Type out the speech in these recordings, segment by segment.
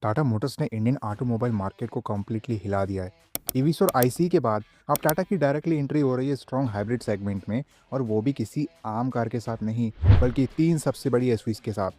Tata Motors ने Indian automobile market को completely हिला दिया है। ईवीस और आईसी के बाद अब टाटा की डायरेक्टली एंट्री हो रही है स्ट्रॉन्ग हाइब्रिड सेगमेंट में, और वो भी किसी आम कार के साथ नहीं, बल्कि तीन सबसे बड़ी एसयूवीज के साथ।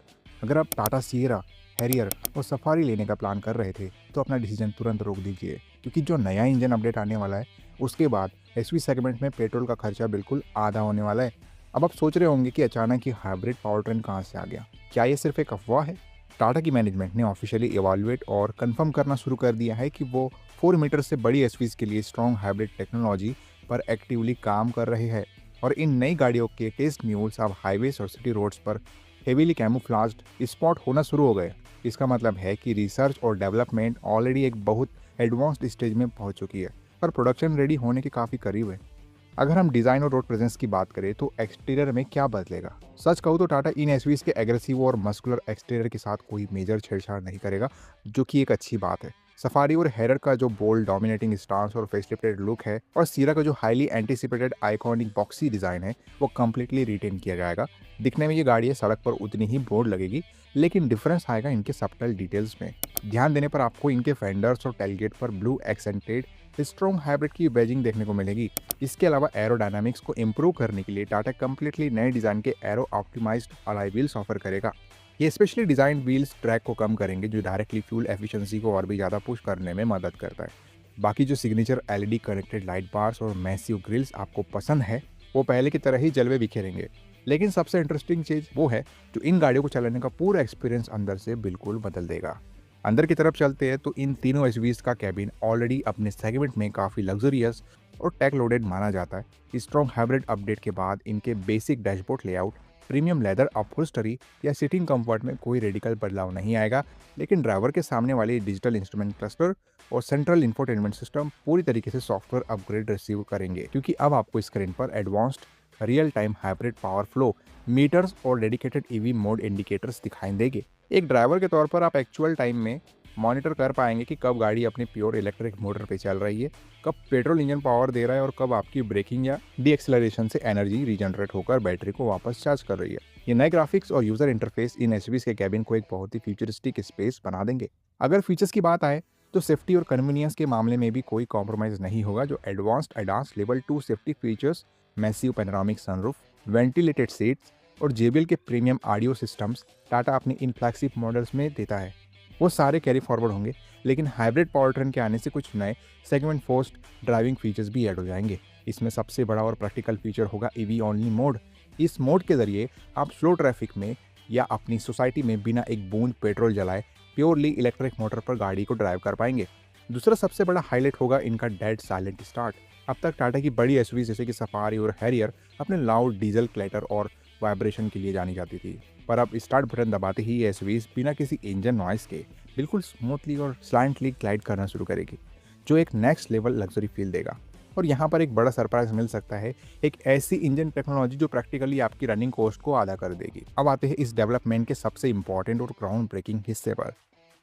अगर आप टाटा सियरा, हैरियर और सफारी लेने का प्लान कर रहे थे तो अपना डिसीजन तुरंत रोक दीजिए, क्योंकि जो नया इंजन अपडेट आने वाला है उसके बाद एसयूवी सेगमेंट में पेट्रोल का खर्चा बिल्कुल आधा होने वाला है। अब आप सोच रहे होंगे कि अचानक ही हाइब्रिड पावर ट्रेंड कहाँ से आ गया। क्या ये सिर्फ एक अफवाह है? टाटा की मैनेजमेंट ने ऑफिशियली इवैल्यूएट और कंफर्म करना शुरू कर दिया है कि वो 4 मीटर से बड़ी एसयूवीज के लिए स्ट्रॉन्ग हाइब्रिड टेक्नोलॉजी पर एक्टिवली काम कर रहे हैं। और इन नई गाड़ियों के टेस्ट म्यूल्स अब हाईवेज और सिटी रोड्स पर हेवीली कैमोफ्लाज्ड स्पॉट होना शुरू हो गए। इसका मतलब है कि रिसर्च और डेवलपमेंट ऑलरेडी एक बहुत एडवांस्ड स्टेज में पहुंच चुकी है, पर प्रोडक्शन रेडी होने के काफ़ी करीब है। अगर हम डिज़ाइन और रोड प्रेजेंस की बात करें तो एक्सटीरियर में क्या बदलेगा? सच कहूँ तो टाटा इन एसयूवीज के एग्रेसिव और मस्कुलर एक्सटीरियर के साथ कोई मेजर छेड़छाड़ नहीं करेगा, जो कि एक अच्छी बात है। सफारी और हैरर का जो बोल्ड डोमिनेटिंग स्टांस और फेसलिफ्टेड लुक है, और सीरा का जो highly anticipated iconic boxy design है, वो कम्प्लीटली रिटेन किया जाएगा। दिखने में ये गाड़ी सड़क पर उतनी ही बोल्ड लगेगी, लेकिन डिफरेंस आएगा इनके सबटल डिटेल्स में। ध्यान देने पर आपको इनके फेंडर्स और टेलगेट पर ब्लू एक्सेंटेड स्ट्रॉन्ग हाइब्रिड की बैजिंग देखने को मिलेगी। इसके अलावा एरोडायनामिक्स को इम्प्रूव करने के लिए टाटा कम्प्लीटली नए डिज़ाइन के aero optimised alloy wheels offer करेगा। ये स्पेशली डिज़ाइन व्हील्स ट्रैक को कम करेंगे, जो डायरेक्टली फ्यूल एफिशिएंसी को और भी ज़्यादा पुश करने में मदद करता है। बाकी जो signature LED connected light bars और मैसिव ग्रिल्स आपको पसंद है, वो पहले की तरह ही जलवे बिखेरेंगे। लेकिन सबसे इंटरेस्टिंग चीज़ वो है जो इन गाड़ियों को चलाने का पूरा एक्सपीरियंस अंदर से बिल्कुल बदल देगा। अंदर की तरफ चलते हैं तो इन तीनों एसयूवीज का कैबिन ऑलरेडी अपने सेगमेंट में काफ़ी लग्जरियस और टेक लोडेड माना जाता है। स्ट्रॉन्ग हाइब्रिड अपडेट के बाद इनके basic dashboard layout, premium leather upholstery या सीटिंग कंफर्ट में कोई रेडिकल बदलाव नहीं आएगा, लेकिन ड्राइवर के सामने वाली डिजिटल इंस्ट्रूमेंट क्लस्टर और सेंट्रल इंफोटेनमेंट सिस्टम पूरी तरीके से सॉफ्टवेयर अपग्रेड रिसीव करेंगे, क्योंकि अब आपको स्क्रीन पर advanced real time hybrid power flow meters और डेडिकेटेड ईवी मोड इंडिकेटर्स दिखाई देंगे। एक ड्राइवर के तौर पर आप एक्चुअल टाइम में मॉनिटर कर पाएंगे कि कब गाड़ी अपने प्योर इलेक्ट्रिक मोटर पे चल रही है, कब पेट्रोल इंजन पावर दे रहा है और कब आपकी ब्रेकिंग या डी एक्सेलरेशन से एनर्जी रीजनरेट होकर बैटरी को वापस चार्ज कर रही है। ये नए ग्राफिक्स और यूजर इंटरफेस इन एसयूवीज के कैबिन को एक बहुत ही फ्यूचरिस्टिक स्पेस बना देंगे। अगर फीचर्स की बात आए तो सेफ्टी और कन्वीनियंस के मामले में भी कोई कॉम्प्रोमाइज नहीं होगा। जो advanced ADAS level 2 safety features, massive panoramic sunroof, ventilated seats और जेबीएल के प्रीमियम ऑडियो सिस्टम्स टाटा अपने इन फ्लैगशिप मॉडल्स में देता है, वो सारे कैरी फॉरवर्ड होंगे। लेकिन हाइब्रिड पावर ट्रेन के आने से कुछ नए सेगमेंट फोर्स्ड ड्राइविंग फीचर्स भी ऐड हो जाएंगे। इसमें सबसे बड़ा और प्रैक्टिकल फीचर होगा ईवी ओनली मोड। इस मोड के जरिए आप स्लो ट्रैफिक में या अपनी सोसाइटी में बिना एक बूंद पेट्रोल जलाए प्योरली इलेक्ट्रिक मोटर पर गाड़ी को ड्राइव कर पाएंगे। दूसरा सबसे बड़ा हाईलाइट होगा इनका डेड साइलेंट स्टार्ट। अब तक टाटा की बड़ी एसयूवी जैसे कि सफारी और हैरियर अपने लाउड डीजल क्लैटर और वाइब्रेशन के लिए जानी जाती थी, पर अब स्टार्ट बटन दबाते ही ये एसयूवीज बिना किसी इंजन नॉइस के बिल्कुल स्मूथली और स्लाइंटली ग्लाइड करना शुरू करेगी, जो एक नेक्स्ट लेवल लग्जरी फील देगा। और यहाँ पर एक बड़ा सरप्राइज मिल सकता है, एक ऐसी इंजन टेक्नोलॉजी जो प्रैक्टिकली आपकी रनिंग कॉस्ट को आधा कर देगी। अब आते हैं इस डेवलपमेंट के सबसे इंपॉर्टेंट और ग्राउंड ब्रेकिंग हिस्से पर,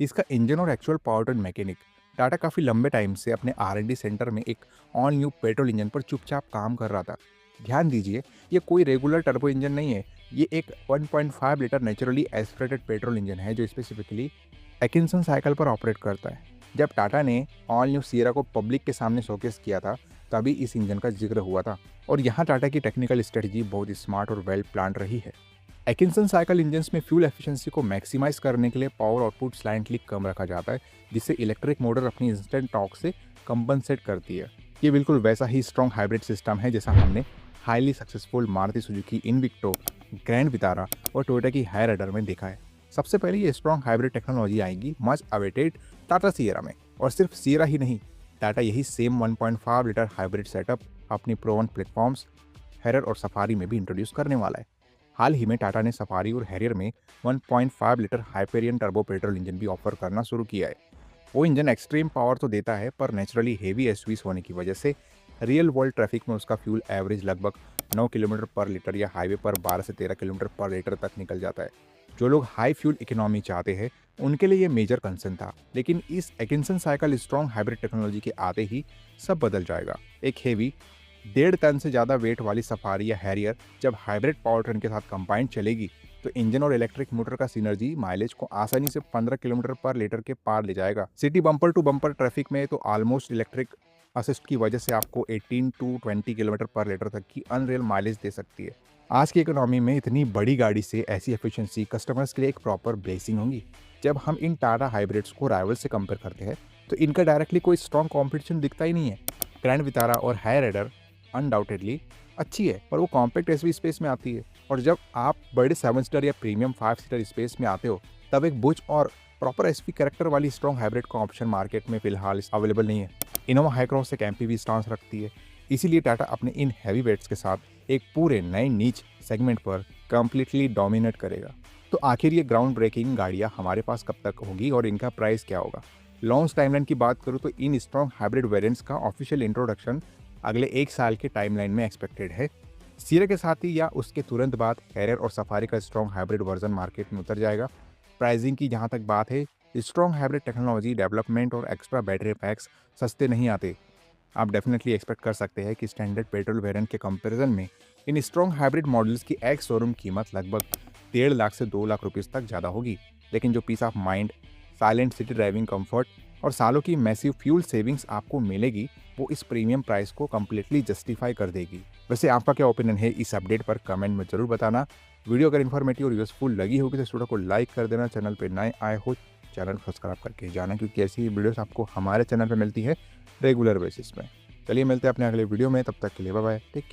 इसका इंजन और actual power train mechanic. Tata काफ़ी लंबे टाइम से अपने R&D सेंटर में एक ऑल न्यू पेट्रोल इंजन पर चुपचाप काम कर रहा था। ध्यान दीजिए, ये कोई रेगुलर टर्बो इंजन नहीं है, ये एक 1.5 litre naturally aspirated petrol engine है जो स्पेसिफिकली एकिंसन साइकिल पर ऑपरेट करता है। जब टाटा ने ऑल न्यू सियरा को पब्लिक के सामने शोकेस किया था, तभी इस इंजन का जिक्र हुआ था। और यहाँ टाटा की टेक्निकल स्ट्रेटजी बहुत स्मार्ट और वेल प्लान रही है। एकिंसन साइकिल इंजन्स में फ्यूल एफिशिएंसी को मैक्सिमाइज करने के लिए पावर आउटपुट स्लाइटली कम रखा जाता है, जिससे इलेक्ट्रिक मोटर अपनी इंस्टेंट टॉर्क से कंपनसेट करती है। ये बिल्कुल वैसा ही स्ट्रॉन्ग हाइब्रिड सिस्टम है जैसा हमने highly successful Maruti Suzuki Invicto, grand Vitara और टोयोटा की हायराइडर में देखा है। सबसे पहले ये स्ट्रॉन्ग हाइब्रिड टेक्नोलॉजी आएगी मच अवेटेड टाटा सियरा में। और सिर्फ सियरा ही नहीं, टाटा यही सेम 1.5 लीटर हाइब्रिड सेटअप अपनी प्रोवन प्लेटफॉर्म्स हैरियर और सफारी में भी इंट्रोड्यूस करने वाला है। हाल ही में टाटा ने सफारी और हैरियर में 1.5 litre Hyperion turbo petrol engine भी ऑफर करना शुरू किया है। वो इंजन एक्सट्रीम पावर तो देता है, पर नेचुरली हेवी एसयूवीज होने की वजह से रियल वर्ल्ड ट्रैफिक में उसका फ्यूल एवरेज लगभग 9 किलोमीटर पर लीटर या हाईवे पर 12 से 13 किलोमीटर पर लीटर तक निकल जाता है। जो लोग हाई फ्यूल इकोनॉमी चाहते हैं उनके लिए ये मेजर कंसर्न था, लेकिन इस एकिंसन साइकिल स्ट्रॉन्ग हाइब्रिड टेक्नोलॉजी के आते ही सब बदल जाएगा। एक हेवी 1.5 टन से ज़्यादा वेट वाली सफारी या हैरियर जब हाइब्रिड पावर ट्रेन के साथ कंबाइंड चलेगी, तो इंजन और इलेक्ट्रिक मोटर का सिनर्जी माइलेज को आसानी से 15 किलोमीटर पर लीटर के पार ले जाएगा। City bumper to bumper traffic में तो ऑलमोस्ट इलेक्ट्रिक असिस्ट की वजह से आपको 18 टू 20 किलोमीटर पर लीटर तक की अनरियल माइलेज दे सकती है। आज की इकोनॉमी में इतनी बड़ी गाड़ी से ऐसी एफिशिएंसी कस्टमर्स के लिए एक प्रॉपर ब्लेसिंग होगी। जब हम इन टाटा हाइब्रिड्स को राइवल से कंपेयर करते हैं तो इनका डायरेक्टली कोई स्ट्रॉन्ग कंपटीशन दिखता ही नहीं है। ग्रैंड विटारा और हाई राइडर अनडाउटेडली अच्छी है, पर वो कॉम्पैक्ट एसवी स्पेस में आती है। और जब आप बड़े 7 सीटर या प्रीमियम 5 सीटर स्पेस में आते हो तब एक बुच और प्रॉपर एसवी कैरेक्टर वाली स्ट्रॉन्ग हाइब्रिड का ऑप्शन मार्केट में फिलहाल अवेलेबल नहीं है। इनोवा हाईक्रॉस एक एमपीवी स्टांस रखती है, इसीलिए टाटा अपने इन हैवी वेट्स के साथ एक पूरे नए नीच सेगमेंट पर कंप्लीटली डोमिनेट करेगा। तो आखिर ये ग्राउंड ब्रेकिंग गाड़ियाँ हमारे पास कब तक होगी और इनका प्राइस क्या होगा? लॉन्च टाइमलाइन की बात करूँ तो इन स्ट्रॉन्ग हाइब्रिड वेरिएंट्स का ऑफिशियल इंट्रोडक्शन अगले 1 साल के टाइमलाइन में एक्सपेक्टेड है। सीरिया के साथ ही या उसके तुरंत बाद हैरियर और सफारी का स्ट्रॉन्ग हाइब्रिड वर्जन मार्केट में उतर जाएगा। प्राइसिंग की जहाँ तक बात है, स्ट्रॉन्ग हाइब्रिड टेक्नोलॉजी डेवलपमेंट और एक्स्ट्रा बैटरी पैक्स सस्ते नहीं आते। आप डेफिनेटली एक्सपेक्ट कर सकते हैं कि स्टैंडर्ड पेट्रोल वेरिएंट के कंपैरिजन में इन स्ट्रॉन्ग हाइब्रिड मॉडल्स की एक्स शोरूम कीमत लगभग 1.5 लाख से 2 लाख रुपीस तक ज़्यादा होगी। लेकिन जो peace of mind, silent city driving comfort और सालों की मैसिव फ्यूल सेविंग्स आपको मिलेगी, वो इस प्रीमियम प्राइस को कम्प्लीटली जस्टिफाई कर देगी। वैसे आपका क्या ओपिनियन है इस अपडेट पर कमेंट में जरूर बताना। वीडियो अगर इन्फॉर्मेटिव और यूजफुल लगी होगी तो इस वीडियो को लाइक कर देना। चैनल पर नए आए हो चैनल को सब्सक्राइब करके जाना, क्योंकि ऐसी वीडियोस आपको हमारे चैनल पर मिलती है रेगुलर बेसिस में। चलिए मिलते हैं अपने अगले वीडियो में, तब तक के लिए बाय बाय, टेक केयर।